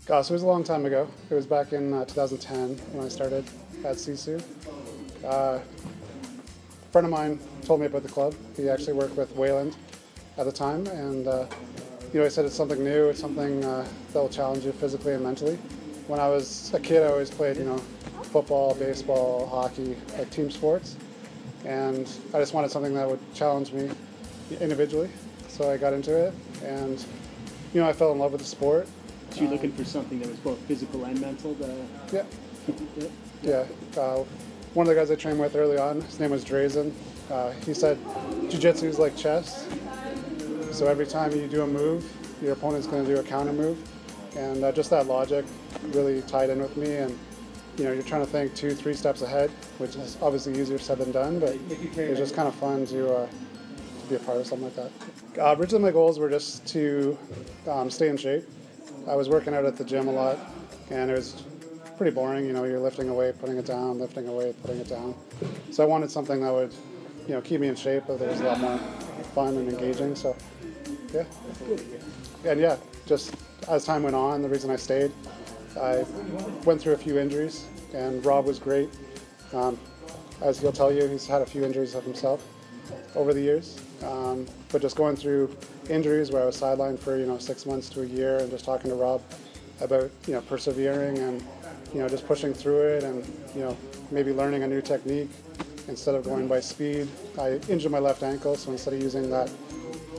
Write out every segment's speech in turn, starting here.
So it was a long time ago. It was back in 2010 when I started at Sisu. A friend of mine told me about the club. He actually worked with Wayland at the time, and he said it's something new, it's something that will challenge you physically and mentally. When I was a kid, I always played, football, baseball, hockey, like team sports, and I just wanted something that would challenge me individually. So I got into it, and I fell in love with the sport. So you're looking for something that was both physical and mental? Yeah. Yeah. One of the guys I trained with early on, his name was Drazen. He said Jiu Jitsu is like chess. So every time you do a move, your opponent's going to do a counter move. And just that logic really tied in with me. And you're trying to think 2-3 steps ahead, which is obviously easier said than done, but it's just kind of fun to be a part of something like that. Originally my goals were just to stay in shape. I was working out at the gym a lot, and it was pretty boring. You're lifting a weight, putting it down, lifting a weight, putting it down. So I wanted something that would, keep me in shape, but there was a lot more fun and engaging. So, yeah. And yeah, just as time went on, the reason I stayed, I went through a few injuries, and Rob was great. As he'll tell you, he's had a few injuries of himself over the years. But just going through injuries where I was sidelined for 6 months to a year, and just talking to Rob about persevering and just pushing through it, and maybe learning a new technique instead of going by speed. I injured my left ankle, so instead of using that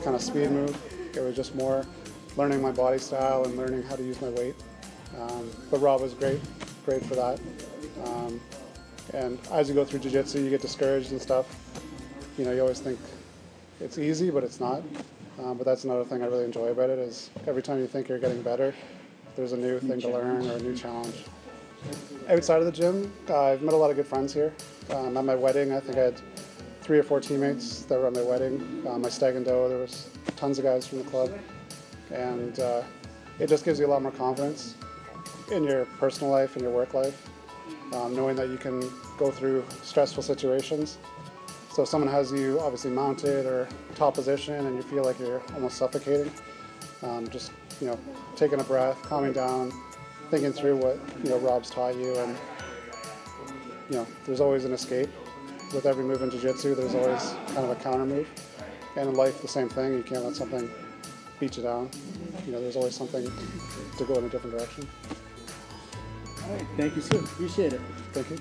kind of speed move, it was just more learning my body style and learning how to use my weight. But Rob was great for that. And as you go through jiu-jitsu, you get discouraged and stuff. You always think it's easy, but it's not. But that's another thing I really enjoy about it, is every time you think you're getting better, there's a new thing to learn or a new challenge. Outside of the gym, I've met a lot of good friends here. At my wedding, I think I had 3 or 4 teammates that were at my wedding. My stag and doe, there was tons of guys from the club. And it just gives you a lot more confidence in your personal life and your work life, knowing that you can go through stressful situations. So if someone has you obviously mounted or top position and you feel like you're almost suffocating, just taking a breath, calming down, thinking through what Rob's taught you, and there's always an escape. With every move in jiu-jitsu, there's always kind of a counter move. And in life, the same thing. You can't let something beat you down. There's always something to go in a different direction. All right, thank you, sir. Appreciate it. Thank you.